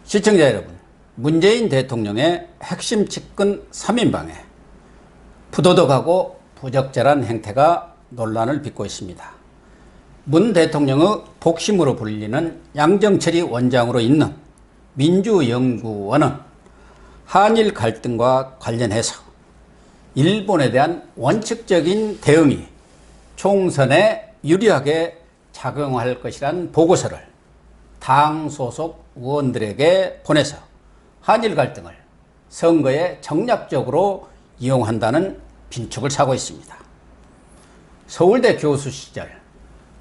시청자 여러분, 문재인 대통령의 핵심 측근 3인방에 부도덕하고 부적절한 행태가 논란을 빚고 있습니다. 문 대통령의 복심으로 불리는 양정철이 원장으로 있는 민주연구원은 한일 갈등과 관련해서 일본에 대한 원칙적인 대응이 총선에 유리하게 작용할 것이라는 보고서를 당 소속 의원들에게 보내서 한일 갈등을 선거에 정략적으로 이용한다는 빈축을 사고 있습니다. 서울대 교수 시절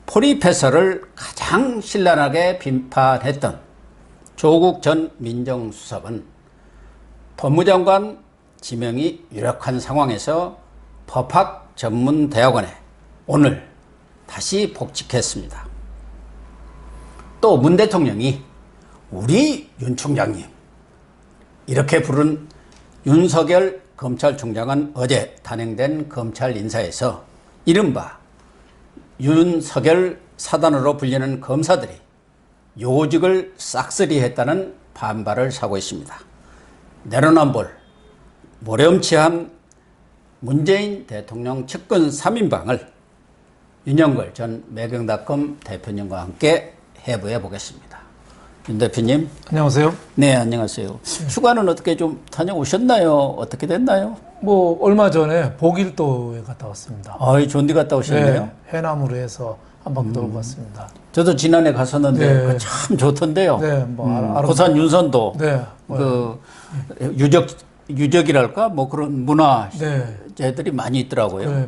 포리패서를 가장 신랄하게 비판했던 조국 전 민정수석은 법무장관 지명이 유력한 상황에서 법학전문대학원에 오늘 다시 복직했습니다. 또 문 대통령이 우리 윤 총장님 이렇게 부른 윤석열 검찰총장은 어제 단행된 검찰 인사에서 이른바 윤석열 사단으로 불리는 검사들이 요직을 싹쓸이했다는 반발을 사고 있습니다. 내로남불 모렴치한 문재인 대통령 측근 3인방을 윤영걸 전 매경닷컴 대표님과 함께 해부해 보겠습니다. 윤 대표님. 안녕하세요. 네, 안녕하세요. 휴가는 어떻게 좀 다녀오셨나요? 어떻게 됐나요? 뭐 얼마 전에 복일도에 갔다 왔습니다. 아이, 좋은 데 갔다 오셨네요. 네, 해남으로 해서 한 바퀴 돌고 왔습니다. 저도 지난해 갔었는데 네. 참 좋던데요. 네, 뭐 고산 윤선도 네, 그 유적이랄까 뭐 그런 문화재들이 많이 있더라고요. 네,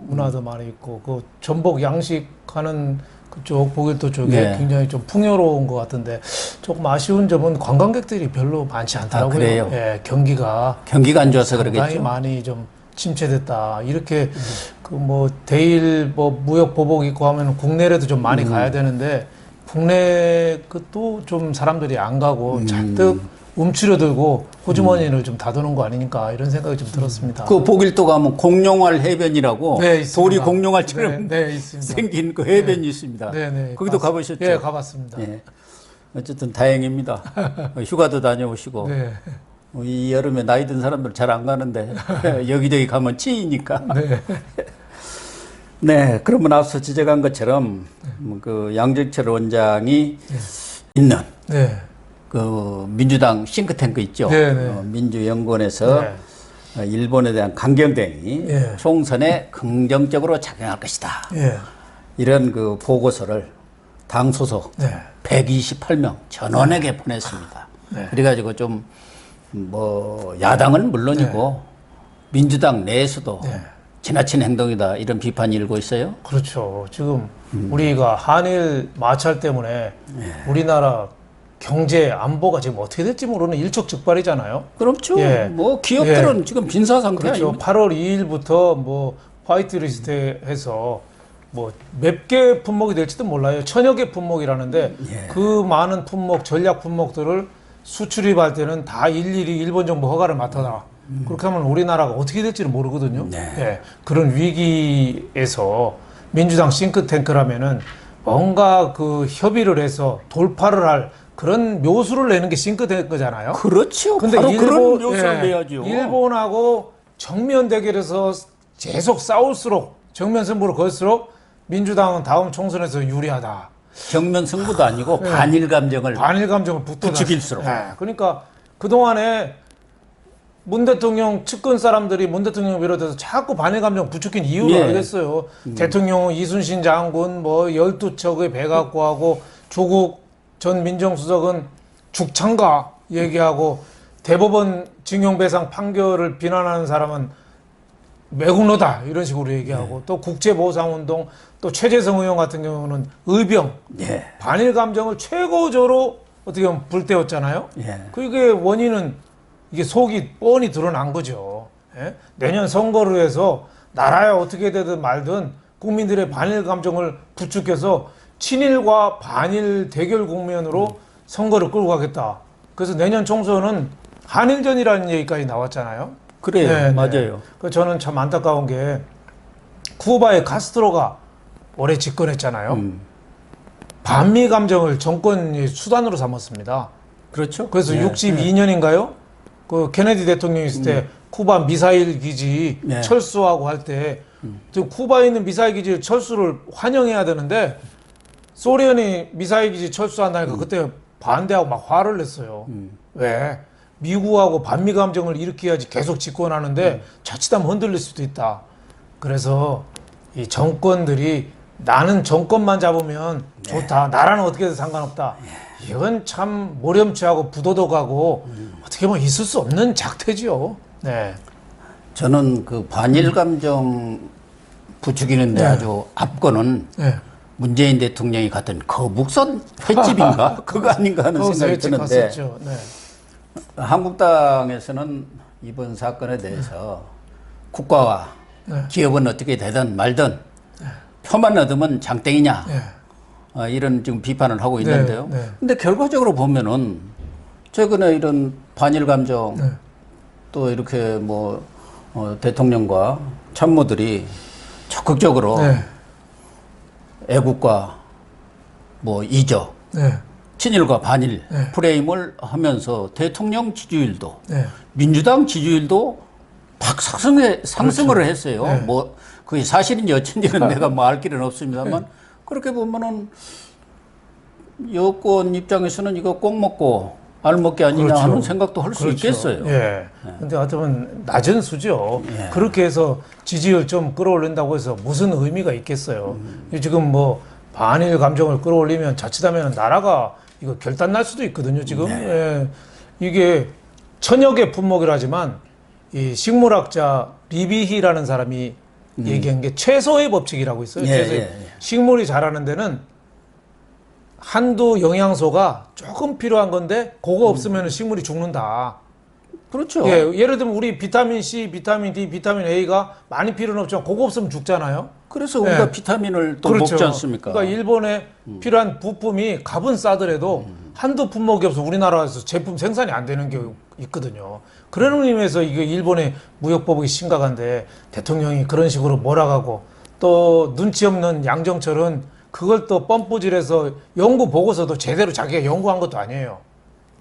문화도 많이 있고 그 전복 양식하는 그쪽 복일도 쪽에 네. 굉장히 좀 풍요로운 것 같은데 조금 아쉬운 점은 관광객들이 별로 많지 않더라고요. 그래요? 네, 경기가 안 좋아서 상당히 그러겠죠. 많이 좀 침체됐다. 이렇게 그 뭐 대일 뭐 무역 보복 있고 하면 국내에도 좀 많이 가야 되는데 국내 그또 좀 사람들이 안 가고 잔뜩 움츠려들고 호주머니를 좀 다도는 거 아니니까 이런 생각이 좀 들었습니다. 그 복일도 가면 공룡알 해변이라고 네, 있습니다. 돌이 공룡알처럼 네, 있습니다. 생긴 그 해변이 있습니다. 네, 네. 거기도 가보셨죠? 네, 가봤습니다. 예. 어쨌든 다행입니다. 휴가도 다녀오시고. 네. 이 여름에 나이 든 사람들 잘 안 가는데 여기저기 가면 찌이니까. 네. 네, 그러면 앞서 지적한 것처럼 그 양정철 원장이 있는 네. 그 민주당 싱크탱크 있죠. 네, 네. 민주연구원에서 네. 일본에 대한 강경 대응이 네. 총선에 긍정적으로 작용할 것이다. 네. 이런 그 보고서를 당 소속 네. 128명 전원에게 보냈습니다. 네. 그래가지고 좀 뭐 야당은 물론이고 민주당 내에서도 네. 지나친 행동이다 이런 비판이 일고 있어요. 그렇죠. 지금 우리가 한일 마찰 때문에 우리나라 경제 안보가 지금 어떻게 될지 모르는 일촉즉발이잖아요. 그렇죠. 예. 뭐 기업들은 예. 지금 빈사 상태 그렇죠. 아닙니까? 8월 2일부터 뭐 화이트리스트에서 뭐 몇 개 품목이 될지도 몰라요. 천여 개 품목이라는데 예. 그 많은 품목, 전략 품목들을 수출입할 때는 다 일일이 일본 정부 허가를 맡아라. 그렇게 하면 우리나라가 어떻게 될지는 모르거든요. 네. 예. 그런 위기에서 민주당 싱크탱크라면은 뭔가 그 협의를 해서 돌파를 할 그런 묘수를 내는 게 싱크탱크잖아요. 그렇죠. 근데 바로 일본, 그런 묘수를 예, 내야죠. 일본하고 정면 대결에서 계속 싸울수록 정면 승부를 걸수록 민주당은 다음 총선에서 유리하다. 정면 승부도 아니고 반일 감정을 반일 감정을 부추길수록. 그러니까 그동안에 문 대통령 측근 사람들이 문 대통령 비롯해서 자꾸 반일 감정 부추긴 이유를 예. 알겠어요. 대통령은 이순신 장군 뭐 12척의 배 갖고 하고 조국 전 민정수석은 죽창가 얘기하고 대법원 징용배상 판결을 비난하는 사람은 매국노다 이런 식으로 얘기하고 또 국제보상운동 또 최재성 의원 같은 경우는 의병 예. 반일 감정을 최고조로 어떻게 보면 불태웠잖아요. 예. 그게 원인은 이게 속이 뻔히 드러난 거죠. 예? 내년 선거를 해서 나라에 어떻게 되든 말든 국민들의 반일 감정을 부추겨서 친일과 반일 대결 국면으로 선거를 끌고 가겠다. 그래서 내년 총선은 한일전이라는 얘기까지 나왔잖아요. 그래요. 네, 맞아요. 네. 저는 참 안타까운 게 쿠바의 카스트로가 오래 집권했잖아요. 반미 감정을 정권의 수단으로 삼았습니다. 그렇죠. 그래서 네. 62년인가요? 그 케네디 대통령이 있을 때 쿠바 미사일 기지 네. 철수하고 할 때 쿠바에 있는 미사일 기지 철수를 환영해야 되는데 소련이 미사일 기지 철수한다니까 그때 반대하고 막 화를 냈어요. 왜? 미국하고 반미 감정을 일으켜야지 계속 집권하는데 자칫하면 흔들릴 수도 있다. 그래서 이 정권들이 나는 정권만 잡으면 좋다. 나라는 어떻게든 상관없다. 이건 참 모렴치하고 부도덕하고 어떻게 보면 있을 수 없는 작태지요. 네. 저는 그 반일 감정 부추기는데 네. 아주 앞거는 네. 문재인 대통령이 갔던 거북선 횟집인가 그거 아닌가 하는 생각이 드는데 갔었죠. 네. 한국당에서는 이번 사건에 대해서 국가와 네. 기업은 어떻게 되든 말든 표만 얻으면 장땡이냐 네. 이런 지금 비판을 하고 있는데요. 네. 근데 결과적으로 보면은 최근에 이런 반일 감정 네. 또 이렇게 뭐 대통령과 참모들이 적극적으로 네. 애국과 뭐 이적, 네. 친일과 반일 네. 프레임을 하면서 대통령 지지율도 네. 민주당 지지율도 막 상승을 했어요. 네. 뭐 그게 사실인지 어쩐지는 내가 뭐 알 길은 없습니다만 그렇게 보면은 여권 입장에서는 이거 꼭 먹고 알 먹기 아니냐 그렇죠. 하는 생각도 할 수 그렇죠. 있겠어요. 예. 근데 하여튼 낮은 수죠. 예. 그렇게 해서 지지율 좀 끌어올린다고 해서 무슨 의미가 있겠어요. 지금 뭐 반일 감정을 끌어올리면 자칫하면 나라가 이거 결단 날 수도 있거든요. 지금 예. 이게 천역의 품목이라지만 이 식물학자 리비히라는 사람이 얘기한 게 최소의 법칙이라고 있어요. 예, 최소의. 예. 식물이 자라는 데는 한두 영양소가 조금 필요한 건데 그거 없으면 식물이 죽는다. 그렇죠. 예, 예를 들면 우리 비타민 C, 비타민 D, 비타민 A가 많이 필요는 없지만 그거 없으면 죽잖아요. 그래서 우리가 예. 비타민을 또 그렇죠. 먹지 않습니까? 그러니까 일본에 필요한 부품이 값은 싸더라도 한두 품목이 없어 우리나라에서 제품 생산이 안 되는 게 있거든요. 그런 의미에서 이게 일본의 무역법이 심각한데 대통령이 그런 식으로 몰아가고 또 눈치 없는 양정철은 그걸 또 뻔뿌질해서 연구 보고서도 제대로 자기가 연구한 것도 아니에요.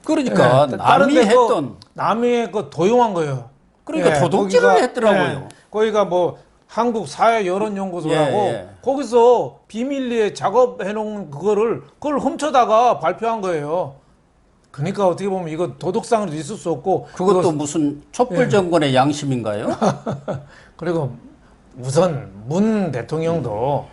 그러니까 예, 남이 다른 데 했던 남의 거 도용한 거예요. 그러니까 도둑질을 거기가, 했더라고요. 거기가 뭐 한국 사회 여론연구소라고 예, 예. 거기서 비밀리에 작업해 놓은 그걸 훔쳐다가 발표한 거예요. 그러니까 어떻게 보면 이거 도덕상으로 있을 수 없고 그것도 그거- 무슨 촛불 정권의 양심인가요? 그리고 우선 문 대통령도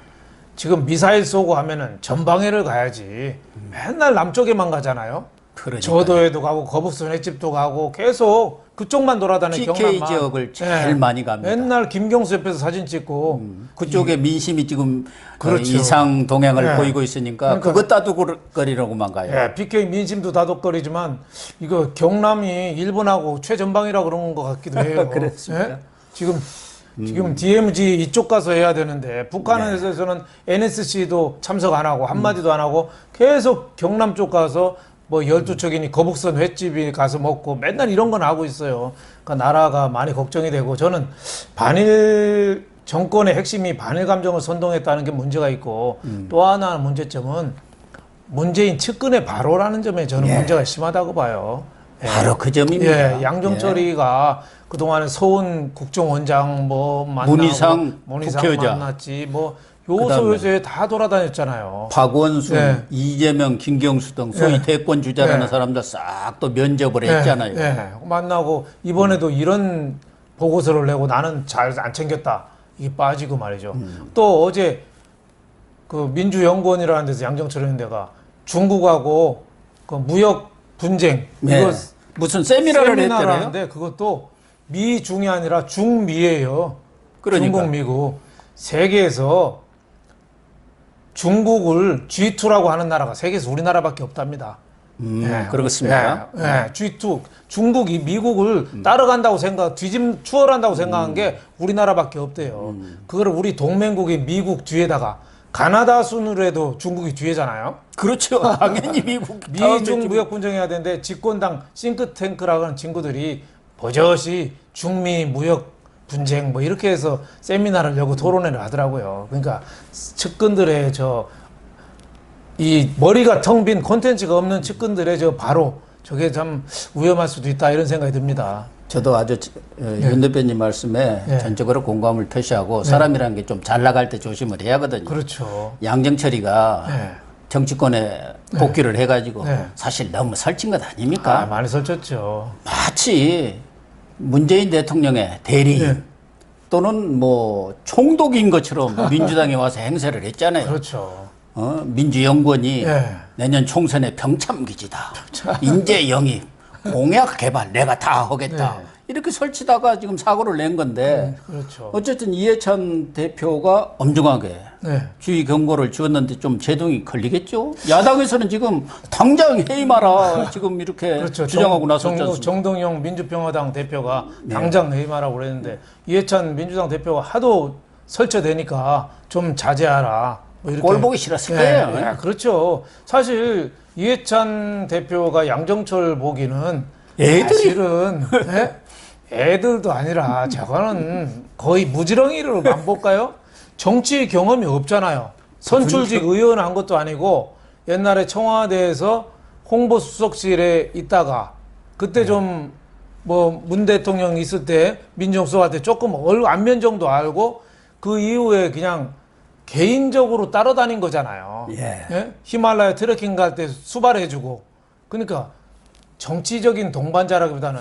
지금 미사일 쏘고 하면은 전방위를 가야지 맨날 남쪽에만 가잖아요. 그러니까 저도에도 가고 거북선 횟집도 가고 계속 그쪽만 돌아다니는 PK 경남만. 지역을 제일 많이 갑니다. 맨날 김경수 옆에서 사진 찍고 그쪽에 민심이 지금 그렇죠. 이상 동향을 예. 보이고 있으니까 그러니까- 그것 따두거리라고만 가요. 예, PK 민심도 다독거리지만 이거 경남이 일본하고 최전방이라 그런 것 같기도 해요. 그렇습니까? 예? 지금 DMZ 이쪽 가서 해야 되는데 북한에서는 NSC도 참석 안 하고 한마디도 안 하고 계속 경남 쪽 가서 뭐 12척이니 거북선 횟집이 가서 먹고 맨날 이런 건 하고 있어요. 그러니까 나라가 많이 걱정이 되고 저는 반일 정권의 핵심이 반일 감정을 선동했다는 게 문제가 있고 또 하나 문제점은 문재인 측근의 발호라는 점에 저는 문제가 심하다고 봐요. 예. 바로 그 점입니다. 예, 양정철이가 그동안에 서훈 국정원장 뭐 만나고 문희상 문희상 국회의장. 만났지 뭐 그다음에 요소 요소에 다 돌아다녔잖아요. 박원순, 예. 이재명, 김경수 등 소위 예. 대권 주자라는 예. 사람들 싹 또 면접을 했잖아요. 예, 만나고 이번에도 이런 보고서를 내고 나는 잘 안 챙겼다. 이게 빠지고 말이죠. 또 어제 그 민주연구원이라는 데서 양정철 의원대가 중국하고 그 무역 분쟁 예. 이거 무슨 세미나를 세미나를 했더래요. 하는데 그것도 미중이 아니라 중미예요. 그러니까. 중국, 미국. 세계에서 중국을 G2라고 하는 나라가 세계에서 우리나라밖에 없답니다. 그렇습니까? 예, G2. 중국이 미국을 따라간다고 추월한다고 생각한 게 우리나라밖에 없대요. 그거를 우리 동맹국인 미국 뒤에다가 가나다 순으로 해도 중국이 뒤에잖아요. 그렇죠. 당연히 미국 미중 무역 분쟁해야 되는데 집권당 싱크탱크라고 하는 친구들이 버젓이 중미 무역 분쟁 뭐 이렇게 해서 세미나를 열고 토론회를 하더라고요. 그러니까 측근들의 이 머리가 텅 빈 콘텐츠가 없는 측근들의 바로 저게 참 위험할 수도 있다 이런 생각이 듭니다. 저도 아주 윤 대표님 말씀에 예. 전적으로 공감을 표시하고 사람이라는 게 좀 잘 나갈 때 조심을 해야 하거든요. 그렇죠. 양정철이가 예. 정치권에 복귀를 해가지고 네. 사실 너무 설친 것 아닙니까? 많이 설쳤죠. 마치 문재인 대통령의 대리인 예. 또는 뭐 총독인 것처럼 민주당에 와서 행세를 했잖아요. 그렇죠. 민주연구원이 예. 내년 총선에 병참기지다. 인재 영입, 공약 개발 내가 다 하겠다. 네. 이렇게 설치다가 지금 사고를 낸 건데 그렇죠. 어쨌든 이해찬 대표가 엄중하게 네. 주의 경고를 주었는데 좀 제동이 걸리겠죠? 야당에서는 지금 당장 해임하라 지금 이렇게 그렇죠. 주장하고 나섰지 않습니까? 정동영 민주평화당 대표가 당장 해임하라고 그랬는데 이해찬 민주당 대표가 하도 설쳐대니까 좀 자제하라. 뭐 이렇게. 꼴 보기 싫었을 네, 거예요. 네, 그렇죠. 사실 이해찬 대표가 양정철 보기는 애들이- 사실은 네? 애들도 아니라 저거는 거의 무지렁이로 만 볼까요? 정치 경험이 없잖아요. 선출직 의원 한 것도 아니고 옛날에 청와대에서 홍보수석실에 있다가 그때 좀 뭐 문 대통령 있을 때 민정수석한테 조금 안면 정도 알고 그 이후에 그냥 개인적으로 따라다닌 거잖아요. 예. 예? 히말라야 트레킹 갈 때 수발해주고. 그러니까 정치적인 동반자라기보다는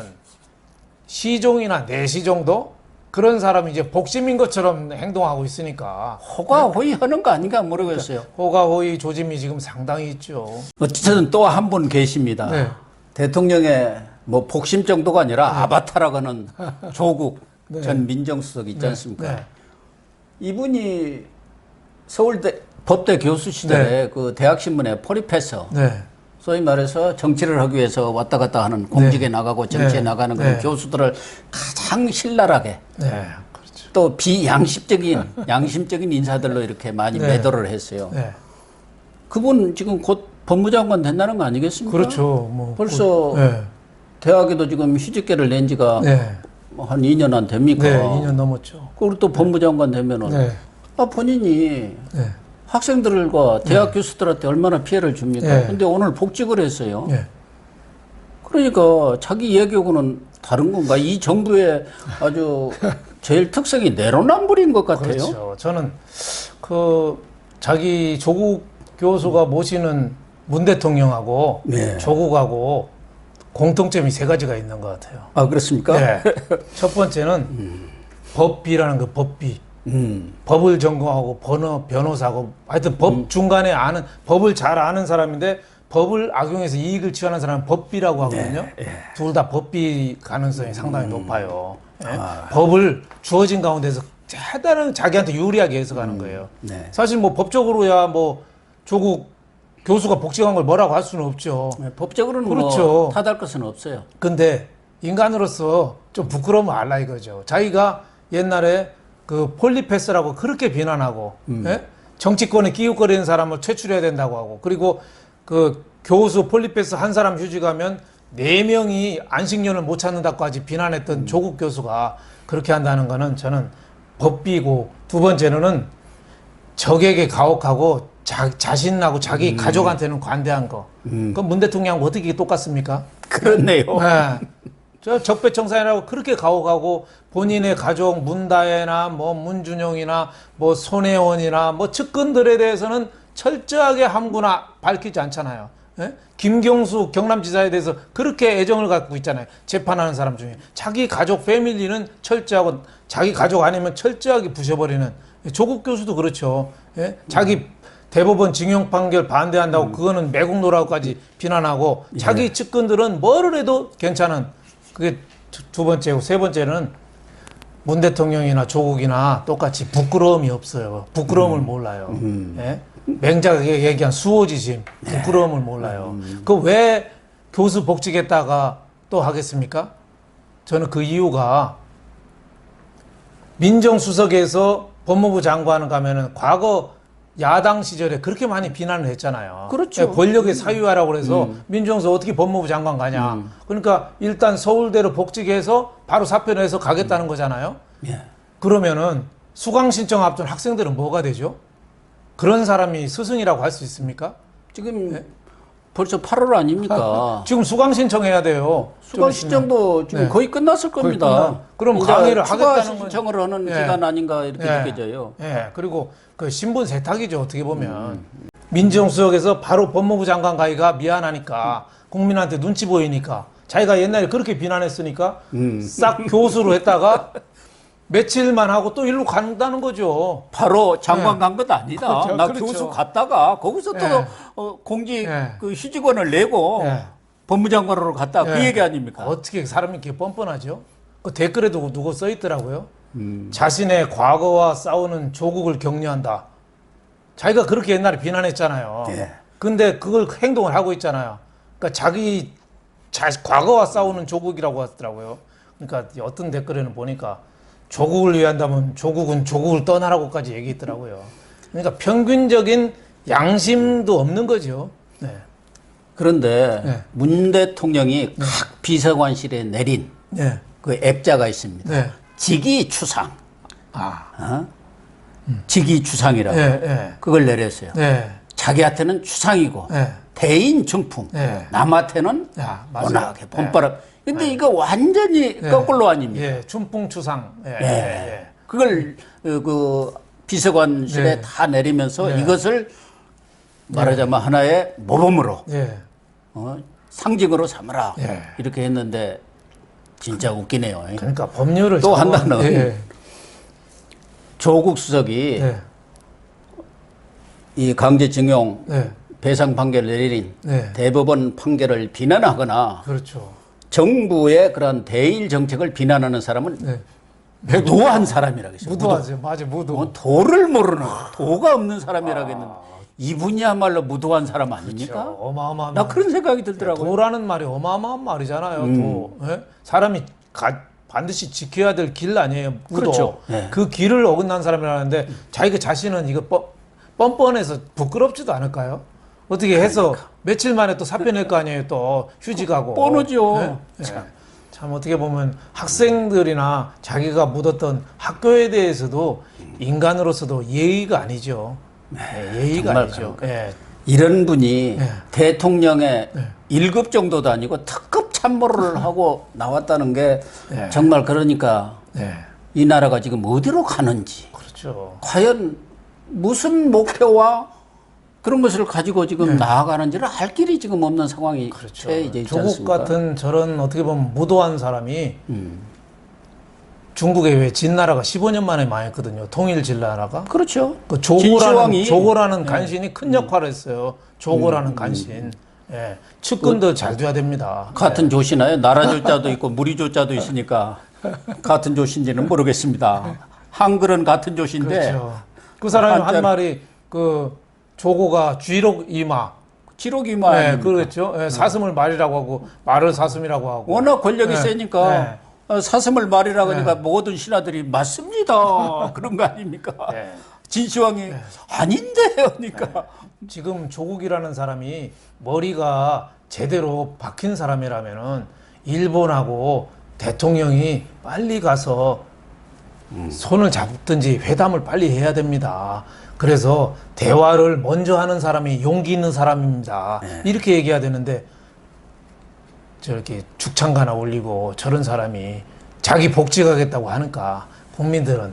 시종이나 내시 정도? 그런 사람이 이제 복심인 것처럼 행동하고 있으니까. 호가호위 하는 거 아닌가 모르겠어요. 호가호위 조짐이 지금 상당히 있죠. 어쨌든 또 한 분 계십니다. 네. 대통령의 뭐 복심 정도가 아니라 아바타라고 하는 조국 네. 전 민정수석 있지 않습니까? 네. 이분이 서울대 법대 교수 시절에 그 대학신문에 포리패서 네. 소위 말해서 정치를 하기 위해서 왔다 갔다 하는 공직에 나가고 정치에 네. 나가는 그런 네. 교수들을 가장 신랄하게 네. 그렇죠. 또 비양심적인 양심적인 인사들로 이렇게 많이 네. 매도를 했어요. 네. 그분 지금 곧 법무장관 된다는 거 아니겠습니까? 그렇죠. 뭐. 벌써 네. 대학에도 지금 휴직계를 낸 지가 네. 뭐한 2년 안 됩니까? 네. 2년 넘었죠. 그리고 또 법무장관 되면은 네. 본인이 네. 학생들과 대학 교수들한테 얼마나 피해를 줍니까? 네. 근데 오늘 복직을 했어요. 네. 그러니까 자기 얘기하고는 다른 건가? 이 정부의 아주 제일 특성이 내로남불인 것 같아요. 그렇죠. 저는 그 자기 조국 교수가 모시는 문 대통령하고 네. 조국하고 공통점이 세 가지가 있는 것 같아요. 아, 그렇습니까? 네. 첫 번째는 법비라는 그 법비. 음. 법을 전공하고 변호사고 하여튼 법 중간에 아는 법을 잘 아는 사람인데 법을 악용해서 이익을 취하는 사람은 법비라고 하거든요. 둘 다 법비 가능성이 상당히 높아요. 예? 법을 주어진 가운데서 최대한 자기한테 유리하게 해석하는 거예요. 네. 사실 뭐 법적으로야 뭐 조국 교수가 복직한 걸 뭐라고 할 수는 없죠. 네, 법적으로는 그렇죠. 뭐 탓할 것은 없어요. 근데 인간으로서 좀 부끄러움을 알라 이거죠. 자기가 옛날에 그 폴리패스라고 그렇게 비난하고 예? 정치권에 끼웃거리는 사람을 퇴출해야 된다고 하고 그리고 그 교수 폴리패스 한 사람 휴직하면 4명이 안식년을 못 찾는다까지 비난했던 조국 교수가 그렇게 한다는 거는 저는 법비고 두 번째로는 적에게 가혹하고 자신하고 자기 가족한테는 관대한 거. 그럼 문 대통령하고 어떻게 똑같습니까? 그렇네요. 네. 저 적폐청산이라고 그렇게 가혹하고 본인의 가족 문다혜나 뭐 문준영이나 뭐 손혜원이나 뭐 측근들에 대해서는 철저하게 함구나 밝히지 않잖아요. 예? 김경수 경남지사에 대해서 그렇게 애정을 갖고 있잖아요. 재판하는 사람 중에 자기 가족 패밀리는 철저하고 자기 가족 아니면 철저하게 부셔버리는 조국 교수도 그렇죠. 예? 자기 대법원 징용 판결 반대한다고 그거는 매국노라고까지 비난하고 자기 측근들은 뭐를 해도 괜찮은 그게 두 번째고 세 번째는 문 대통령이나 조국이나 똑같이 부끄러움이 없어요. 부끄러움을 몰라요. 예? 맹작하게 얘기한 수호지심, 부끄러움을 몰라요. 그 왜 교수 복직했다가 또 하겠습니까? 저는 그 이유가 민정수석에서 법무부 장관을 가면은 과거 야당 시절에 그렇게 많이 비난을 했잖아요. 그렇죠. 권력의 사유화라고 그래서 민정수석 어떻게 법무부 장관 가냐. 그러니까 일단 서울대로 복직해서 바로 사표 내서 가겠다는 거잖아요. 예. 그러면은 수강 신청 앞둔 학생들은 뭐가 되죠? 그런 사람이 스승이라고 할 수 있습니까? 지금 벌써 8월 아닙니까? 지금 수강 신청해야 돼요. 수강 신청도 지금 거의 끝났을 겁니다. 그럼 이제 강의를 추가 하겠다는 건 신청을 하는 예. 기간 아닌가 이렇게 예. 느껴져요. 예, 그리고 그 신분 세탁이죠. 어떻게 보면 민정수석에서 바로 법무부 장관 가기가 미안하니까 국민한테 눈치 보이니까 자기가 옛날에 그렇게 비난했으니까 싹 교수로 했다가 며칠만 하고 또 일로 간다는 거죠. 바로 장관 간 것 아니다. 그렇죠, 나 그렇죠. 교수 갔다가 거기서 또 예. 공직 예. 그 휴직원을 내고 예. 법무장관으로 갔다 그 예. 얘기 아닙니까? 어떻게 사람이 이렇게 뻔뻔하죠? 그 댓글에도 누구 써 있더라고요. 자신의 과거와 싸우는 조국을 격려한다. 자기가 그렇게 옛날에 비난했잖아요. 예. 근데 그걸 행동을 하고 있잖아요. 그러니까 자기 과거와 싸우는 조국이라고 하더라고요. 그러니까 어떤 댓글에는 보니까 조국을 위한다면 조국은 조국을 떠나라고까지 얘기했더라고요. 그러니까 평균적인 양심도 없는 거죠. 네. 그런데 네. 문 대통령이 각 비서관실에 내린 네. 그 액자가 있습니다. 네. 직위추상. 아. 직위추상이라고. 네. 네. 그걸 내렸어요. 네. 자기한테는 추상이고 네. 대인 중풍. 네. 남한테는 야, 맞아요. 워낙에 네. 봄바람. 근데 이거 완전히 네. 거꾸로 아닙니까? 예, 춘풍추상. 예. 예. 예. 그걸 그 비서관실에 네. 다 내리면서 네. 이것을 말하자면 하나의 모범으로 예. 상징으로 삼아라 예. 이렇게 했는데 진짜 웃기네요. 그러니까 법률을 또 정확- 하나는 예. 조국 수석이 예. 이 강제징용 네. 배상 판결을 내린 네. 대법원 판결을 비난하거나 그렇죠. 정부의 그런 대일 정책을 비난하는 사람은 네. 무도한 사람이라고 했어요. 무도하죠. 맞아, 무도. 도를 모르는 도가 없는 사람이라고 했는데 이분이야말로 무도한 사람 아닙니까? 그렇죠. 어마어마한. 나 그런 생각이 들더라고요. 도라는 말이 어마어마한 말이잖아요. 도. 예? 사람이 반드시 지켜야 될 길 아니에요. 무도. 그렇죠. 네. 그 길을 어긋난 사람이라는데 자기가 자신은 이거 뻔뻔해서 부끄럽지도 않을까요? 어떻게 해서 며칠 만에 또 사표 낼 거 아니에요. 또 휴직하고. 뻔하죠. 예? 예. 참 어떻게 보면 학생들이나 자기가 묻었던 학교에 대해서도 인간으로서도 예의가 아니죠. 예, 예의가 정말 아니죠. 예. 이런 분이 네. 대통령의 네. 1급 정도도 아니고 특급 참모를 하고 나왔다는 게 네. 정말 그러니까 네. 이 나라가 지금 어디로 가는지 그렇죠. 과연 무슨 목표와 그런 것을 가지고 지금 나아가는지를 알 길이 지금 없는 상황이 그렇죠. 이제 있지 조국 않습니까? 같은 저런 어떻게 보면 무도한 사람이 중국에 왜 진나라가 15년 만에 망했거든요. 통일 진나라가. 그렇죠. 그 진시황이 조고라는 간신이 큰 역할을 했어요. 조고라는 간신. 예. 측근도 잘 돼야 됩니다. 같은 조시나요? 나라 조자도 있고 무리 조자도 있으니까 같은 조신지는 모르겠습니다. 한글은 같은 조신데 그렇죠. 그 사람이 한 한자는- 말이 그 조고가 쥐록 이마. 지록이만 예, 그렇죠. 예, 사슴을 말이라고 하고 말을 사슴이라고 하고. 워낙 권력이 예, 세니까 사슴을 말이라고 하니까 모든 신하들이 맞습니다. 그런 거 아닙니까? 예. 진시황이 아닌데요. 그러니까 지금 조국이라는 사람이 머리가 제대로 박힌 사람이라면은 일본하고 대통령이 빨리 가서 손을 잡든지 회담을 빨리 해야 됩니다. 그래서 대화를 먼저 하는 사람이 용기 있는 사람입니다. 이렇게 얘기해야 되는데 저렇게 죽창 하나 올리고 저런 사람이 자기 복직하겠다고 하니까 국민들은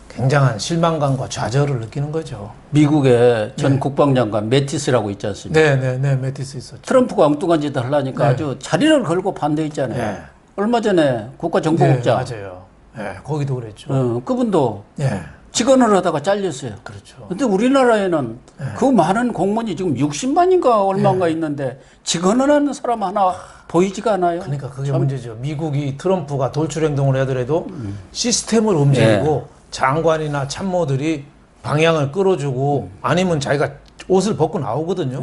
굉장한 실망감과 좌절을 느끼는 거죠. 미국의 전 국방장관 매티스라고 있지 않습니까? 네, 메티스 있었죠. 트럼프가 엉뚱한 짓을 하려니까 네. 아주 자리를 걸고 반대했잖아요. 네. 얼마 전에 국가정보국장 네, 맞아요. 네, 거기도 그랬죠. 그분도 네, 직원을 하다가 잘렸어요. 그렇죠. 근데 우리나라에는 그 많은 공무원이 지금 60만인가 얼마인가 있는데 직원을 하는 사람 하나 보이지가 않아요. 그러니까 그게 문제죠. 미국이 트럼프가 돌출 행동을 하더라도 시스템을 움직이고 장관이나 참모들이 방향을 끌어주고 아니면 자기가 옷을 벗고 나오거든요.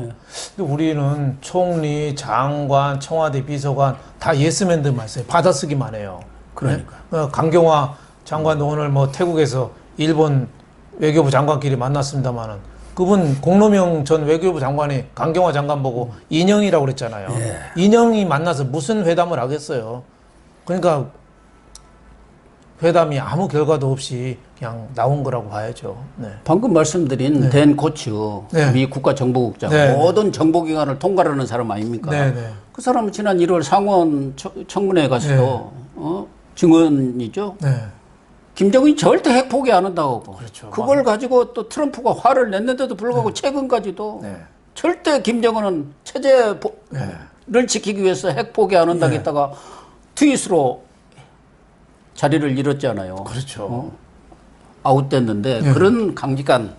근데 우리는 총리, 장관, 청와대 비서관 다 예스맨들만 써요. 받아쓰기만 해요. 그러니까. 네? 강경화 장관도 오늘 뭐 태국에서 일본 외교부 장관끼리 만났습니다만은 그분 공로명 전 외교부 장관이 강경화 장관 보고 인형이라고 그랬잖아요. 인형이 만나서 무슨 회담을 하겠어요. 그러니까 회담이 아무 결과도 없이 그냥 나온 거라고 봐야죠. 네. 방금 말씀드린 댄 코츠, 네. 미 국가정보국장, 네. 모든 정보기관을 통과하는 사람 아닙니까? 네, 네. 그 사람은 지난 1월 상원 청문회에 가서도 증언이죠. 네. 김정은이 절대 핵 포기 안 한다고. 그렇죠. 그걸 가지고 또 트럼프가 화를 냈는데도 불구하고 최근까지도 네. 절대 김정은은 체제를 지키기 위해서 핵 포기 안 한다고 했다가 트윗으로 자리를 잃었잖아요. 그렇죠. 아웃됐는데 그런 강직한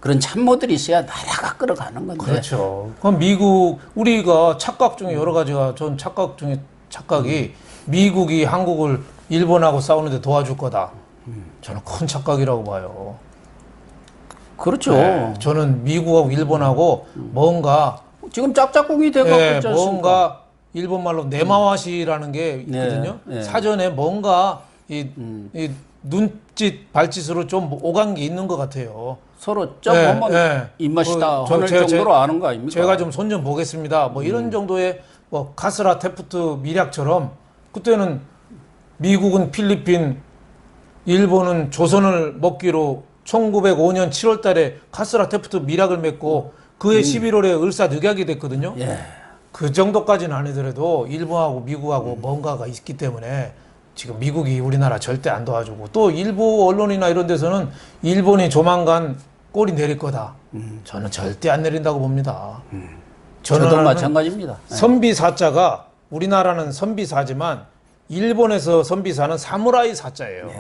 그런 참모들이 있어야 나라가 끌어가는 건데. 그렇죠. 그럼 미국 우리가 착각 중에 여러 가지가 전 착각 중에 착각이 미국이 한국을 일본하고 싸우는데 도와줄 거다. 저는 큰 착각이라고 봐요. 그렇죠. 네, 저는 미국하고 일본하고 뭔가 지금 짝짝꿍이 돼가고 있지 않습니까? 뭔가 일본 말로 네마와시라는 게 있거든요. 네. 사전에 뭔가 이 눈짓 발짓으로 좀 오간 게 있는 것 같아요. 서로 점 보면 입맛이다 하는 정도로 아는 거 아닙니까? 제가 좀 손 좀 보겠습니다. 뭐 이런 정도의 뭐 카스라 테프트 밀약처럼 그때는 미국은 필리핀, 일본은 조선을 먹기로 1905년 7월 달에 카스라 테프트 밀약을 맺고 그해 11월에 을사늑약이 됐거든요. 예. 그 정도까지는 아니더라도 일본하고 미국하고 뭔가가 있기 때문에 지금 미국이 우리나라 절대 안 도와주고 또 일부 언론이나 이런 데서는 일본이 조만간 꼬리 내릴 거다. 저는 절대 안 내린다고 봅니다. 저도 마찬가지입니다. 선비사자가 우리나라는 선비사지만 일본에서 선비사는 사무라이 사자예요.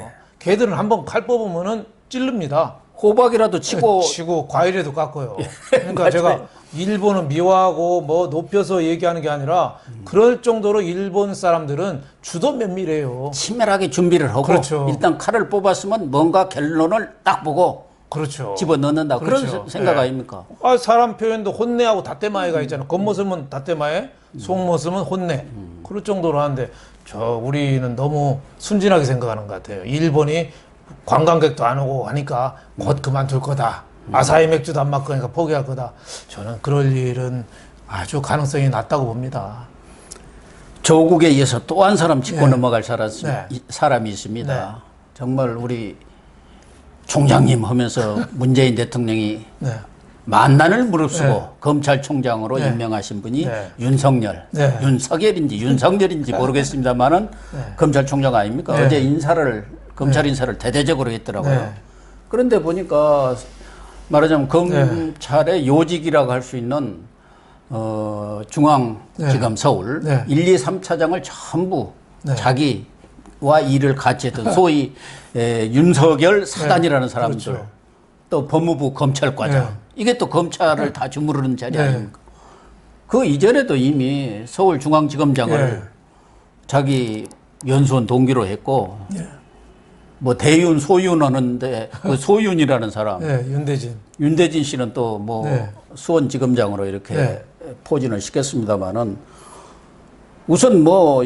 걔들은 한번 칼 뽑으면은 찌릅니다. 호박이라도 치고 과일에도 깎아요. 그러니까 제가 일본은 미워하고 뭐 높여서 얘기하는 게 아니라 그럴 정도로 일본 사람들은 주도 면밀해요. 치밀하게 준비를 하고 그렇죠. 일단 칼을 뽑았으면 뭔가 결론을 딱 보고 그렇죠. 집어넣는다. 그렇죠. 그런 생각 네. 아닙니까? 아, 사람 표현도 혼내하고 다떼마에가 있잖아요. 겉모습은 다떼마에, 속모습은 혼내. 그럴 정도로 하는데 우리는 너무 순진하게 생각하는 것 같아요. 일본이 관광객도 안 오고 하니까 곧 그만둘 거다. 아사히 맥주도 안 맞고 하니까 포기할 거다. 저는 그럴 일은 아주 가능성이 낮다고 봅니다. 조국에 의해서 또 한 사람 짚고 네. 넘어갈 사람이 있습니다. 네. 정말 우리 총장님 하면서 문재인 대통령이 네. 만난을 무릅쓰고 네. 검찰총장으로 네. 임명하신 분이 네. 윤석열, 네. 윤석열인지 모르겠습니다만은 검찰총장 아닙니까? 네. 어제 검찰 인사를 대대적으로 했더라고요. 네. 그런데 보니까 말하자면 검찰의 요직이라고 할 수 있는 중앙지검 서울 네. 1, 2, 3차장을 전부 네. 자기와 일을 같이 했던 소위 윤석열 사단이라는 사람들 그렇죠. 또 법무부 검찰과장 네. 이게 또 검찰을 다 주무르는 자리 네. 아닙니까? 그 이전에도 이미 서울중앙지검장을 네. 자기 연수원 동기로 했고 뭐 대윤 소윤 하는데 그 소윤이라는 사람 네, 윤대진 씨는 또 뭐 네. 수원지검장으로 이렇게 네. 포진을 시켰습니다만은 우선 뭐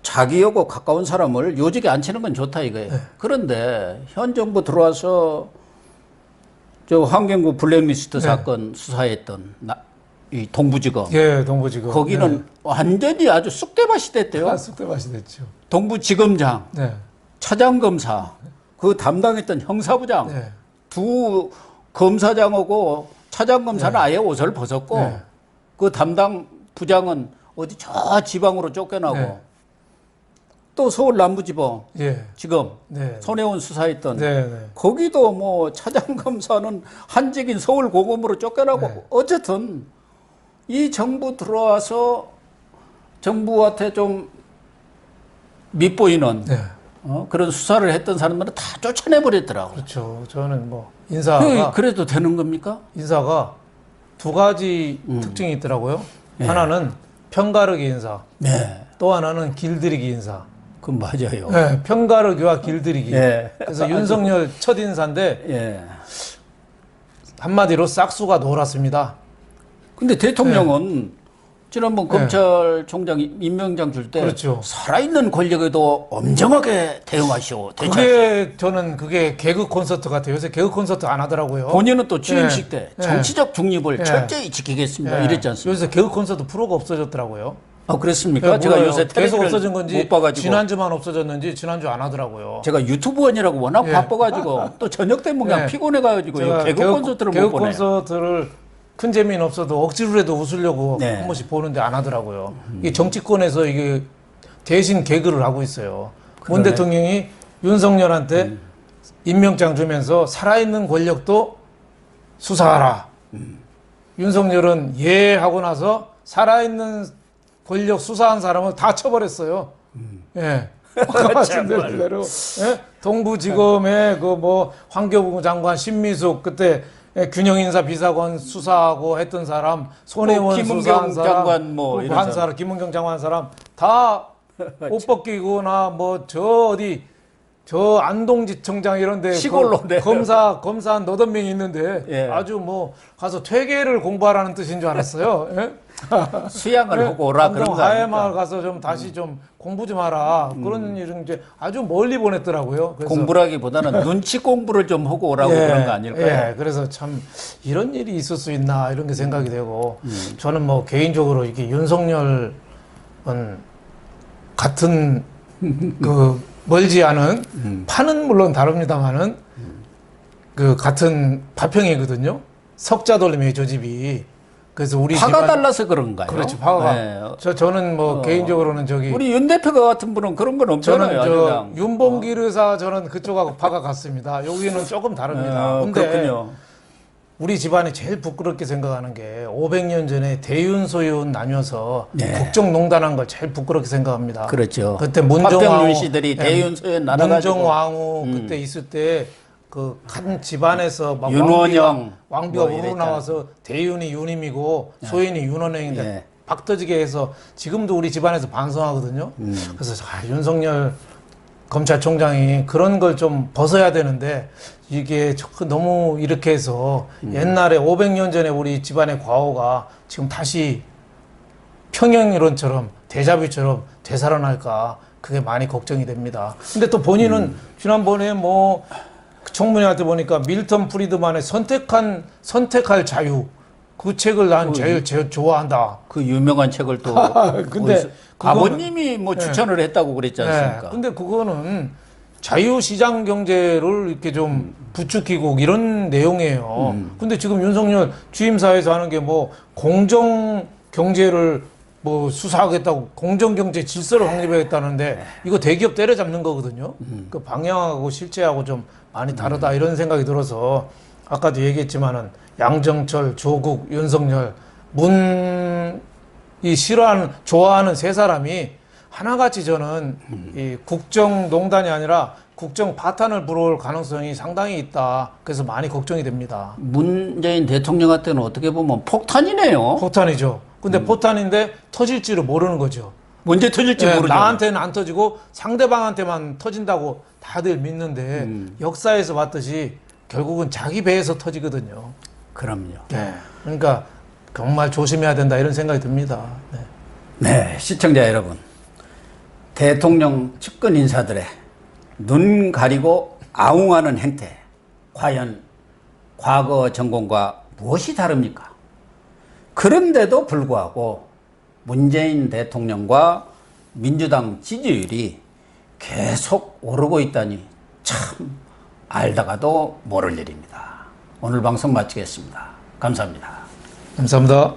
자기하고 가까운 사람을 요직에 앉히는 건 좋다 이거예요. 네. 그런데 현 정부 들어와서 저 환경구 블랙리스트 네. 사건 수사했던 이 동부지검 예, 동부지검. 거기는 완전히 아주 쑥대밭이 됐대요. 쑥대밭이 됐죠. 동부지검장, 네. 차장검사, 그 담당했던 형사부장 네. 두 검사장하고 차장검사는 아예 옷을 벗었고 네. 그 담당 부장은 어디 저 지방으로 쫓겨나고 네. 또 서울 남부지법 예. 지금 네. 손혜원 수사했던 네, 네. 거기도 뭐 차장검사는 한직인 서울고검으로 쫓겨나고 네. 어쨌든 이 정부 들어와서 정부한테 좀 밉보이는 네. 그런 수사를 했던 사람들은 다 쫓아내버렸더라고요. 그렇죠. 저는 뭐 인사가 그래도 되는 겁니까? 두 가지 특징이 있더라고요. 네. 하나는 편가르기 인사, 네, 또 하나는 길들이기 인사. 그건 맞아요. 네, 편가르기와 길들이기. 예. 그래서 윤석열 첫 인사인데 예. 한마디로 싹수가 놀았습니다. 근데 대통령은 지난번 검찰총장 임명장 줄 때 그렇죠. 살아있는 권력에도 엄정하게 대응하시오. 그게 개그 콘서트 같아요. 요새 개그 콘서트 안 하더라고요. 본인은 또 취임식 때 네. 정치적 중립을 네. 철저히 지키겠습니다. 네. 이랬지 않습니까? 요새 개그 콘서트 프로가 없어졌더라고요. 아, 그랬습니까? 제가 몰라요. 요새 계속 텔레비를 없어진 건지 못 봐가지고. 지난주만 없어졌는지 지난주 안 하더라고요. 제가 유튜브원이라고 워낙 예. 바빠가지고 또 저녁 되면 그냥 예. 피곤해가지고 제가 개그 콘서트를 못 개그 보네요. 콘서트를 큰 재미는 없어도 억지로라도 웃으려고 네. 한 번씩 보는데 안 하더라고요. 이게 정치권에서 이게 대신 개그를 하고 있어요. 문 그러네. 대통령이 윤석열한테 임명장 주면서 살아있는 권력도 수사하라. 윤석열은 예 하고 나서 살아있는 권력 수사한 사람을 다 쳐버렸어요. 예. 아까 말씀드린 대로 예? 동부지검의 그 뭐 환경부 장관 신미숙 그때 균형인사 비서관 수사하고 했던 사람 손혜원 김은경 수사한 사람 장관 뭐 이런 한 사람 김은경 장관 한 사람 다 옷 벗기거나 뭐 저 어디 저 안동지청장 이런데 시골로, 네. 검사 한 8명이 있는데 예. 아주 뭐 가서 퇴계를 공부하라는 뜻인 줄 알았어요. 예? 수양을 하고 오라 그런 거 하회마을 아닙니까? 가서 좀 다시 좀 공부 좀 하라 그런 일은 이제 아주 멀리 보냈더라고요. 그래서 공부라기보다는 눈치 공부를 좀 하고 오라고 그런 거 아닐까요? 예, 그래서 참 이런 일이 있을 수 있나 이런 게 생각이 되고 저는 뭐 개인적으로 이게 윤석열은 같은 그 멀지 않은 파는 물론 다릅니다만은 그 같은 파평이거든요. 석자돌림의 저 집이 그래서 우리 파가 집안- 달라서 그런가요? 그렇죠. 파가 네. 저는 뭐 개인적으로는 저기 우리 윤 대표가 같은 분은 그런 건 없잖아요. 저는 아주 저 그냥. 윤봉길 의사 저는 그쪽하고 파가 같습니다. 여기는 조금 다릅니다. 근데 그렇군요. 우리 집안이 제일 부끄럽게 생각하는 게 500년 전에 대윤 소윤 나뉘어서 네. 국정농단한 걸 제일 부끄럽게 생각합니다. 그렇죠. 그때 박병윤 문정왕후 씨들이 대윤 소윤 나눠가지고 문정왕후 그때 있을 때 그 한 집안에서 막 윤원영 왕비가 뭐 우르르 이랬잖아. 나와서 대윤이 윤임이고 소윤이 윤원영인데 예. 박 터지게 해서 지금도 우리 집안에서 반성하거든요. 그래서 윤석열 검찰총장이 그런 걸 좀 벗어야 되는데 이게 너무 이렇게 해서 옛날에 500년 전에 우리 집안의 과오가 지금 다시 평형이론처럼 데자뷰처럼 되살아날까 그게 많이 걱정이 됩니다. 근데 또 본인은 지난번에 뭐 청문회할 때 보니까 밀턴 프리드만의 선택할 자유 그 책을 난 제일 좋아한다. 그 유명한 책을 또 근데 어디서- 그거는- 아버님이 뭐 추천을 했다고 그랬지 않습니까? 네, 근데 그거는 자유시장 경제를 이렇게 좀 부추기고 이런 내용이에요. 근데 지금 윤석열 취임사에서 하는 게 뭐 공정 경제를 뭐 수사하겠다고 공정 경제 질서를 확립하겠다는데 이거 대기업 때려잡는 거거든요. 그 방향하고 실제하고 좀 많이 다르다 이런 생각이 들어서 아까도 얘기했지만은 양정철, 조국, 윤석열, 문이 좋아하는 세 사람이 하나같이 저는 이 국정농단이 아니라 국정 파탄을 불어올 가능성이 상당히 있다. 그래서 많이 걱정이 됩니다. 문재인 대통령한테는 어떻게 보면 폭탄이네요. 포탄이죠. 근데 포탄인데 터질지를 모르는 거죠. 언제 터질지 예, 모르죠. 나한테는 안 터지고 상대방한테만 터진다고 다들 믿는데 역사에서 봤듯이 결국은 자기 배에서 터지거든요. 그럼요. 네. 그러니까 정말 조심해야 된다 이런 생각이 듭니다. 네. 네, 시청자 여러분. 대통령 측근 인사들의 눈 가리고 아웅하는 행태. 과연 과거 정권과 무엇이 다릅니까? 그런데도 불구하고 문재인 대통령과 민주당 지지율이 계속 오르고 있다니 참 알다가도 모를 일입니다. 오늘 방송 마치겠습니다. 감사합니다. 감사합니다.